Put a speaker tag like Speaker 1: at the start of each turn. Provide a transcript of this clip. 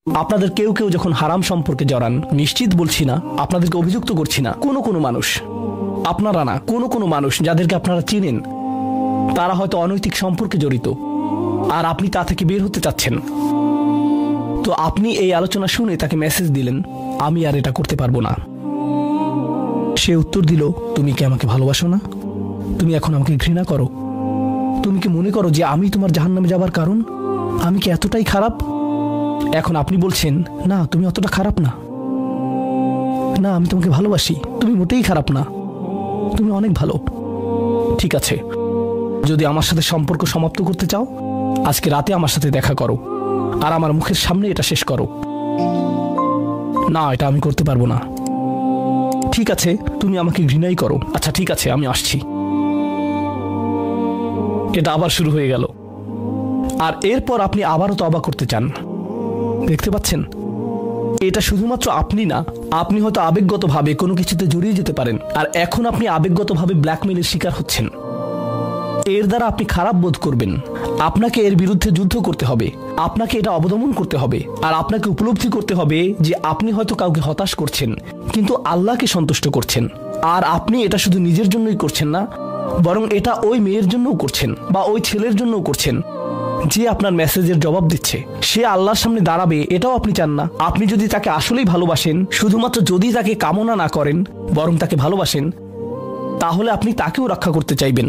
Speaker 1: আপনাদের কেউ কেউ যখন হারাম সম্পর্কে জড়ান, নিশ্চিত বলছি না, আপনাদেরকে অভিযুক্ত করছি না, কোনো মানুষ, আপনারা না, কোনো মানুষ যাদেরকে আপনারা চিনেন, তারা হয়তো অনৈতিক সম্পর্কে জড়িত, আর আপনি তা থেকে বের হতে চাচ্ছেন। তো আপনি এই আলোচনা শুনে তাকে মেসেজ দিলেন, আমি আর এটা করতে পারবো না। সে উত্তর দিল, তুমি কি আমাকে ভালোবাসো না? তুমি এখন আমাকে ঘৃণা করো? তুমি কি মনে করো যে আমি তোমার জাহান্নামে যাবার কারণ? আমি কি এতটাই খারাপ? এখন আপনি বলছেন, না তুমি অতটা খারাপ না, না আমি তোমাকে ভালোবাসি, তুমি মোটেই খারাপ না, তুমি অনেক ভালো। ঠিক আছে, যদি আমার সাথে সম্পর্ক সমাপ্ত করতে চাও, আজকে রাতে আমার সাথে দেখা করো, আর আমার মুখের সামনে এটা শেষ করো। না, এটা আমি করতে পারবো না। ঠিক আছে, তুমি আমাকে ঘৃণাই করো, আচ্ছা ঠিক আছে, আমি আসছি। এটা আবার শুরু হয়ে গেল, আর এরপর আপনি আবারও তওবা করতে চান। দেখতে পাচ্ছেন, এটা শুধুমাত্র আপনি না, আপনি হয়তো আবেগগতভাবে কোনো কিছুতে জড়িয়ে যেতে পারেন, আর এখন আপনি আবেগগতভাবে ব্ল্যাকমেইলের শিকার হচ্ছেন। এর দ্বারা আপনি খারাপ বোধ করবেন। আপনাকে এর বিরুদ্ধে যুদ্ধ করতে হবে, আপনাকে এটা অবদমন করতে হবে, আর আপনাকে উপলব্ধি করতে হবে যে আপনি হয়তো কাউকে হতাশ করছেন, কিন্তু আল্লাহকে সন্তুষ্ট করছেন। আর আপনি এটা শুধু নিজের জন্যই করছেন না, বরং এটা ওই মেয়ের জন্যও করছেন, বা ওই ছেলের জন্যও করছেন যে আপনার মেসেজের জবাব দিচ্ছে। সে আল্লাহর সামনে দাঁড়াবে, এটাও আপনি চান না। আপনি যদি তাকে আসলেই ভালোবাসেন, শুধুমাত্র যদি তাকে কামনা না করেন, বরং তাকে ভালোবাসেন, তাহলে আপনি তাকেও রক্ষা করতে চাইবেন।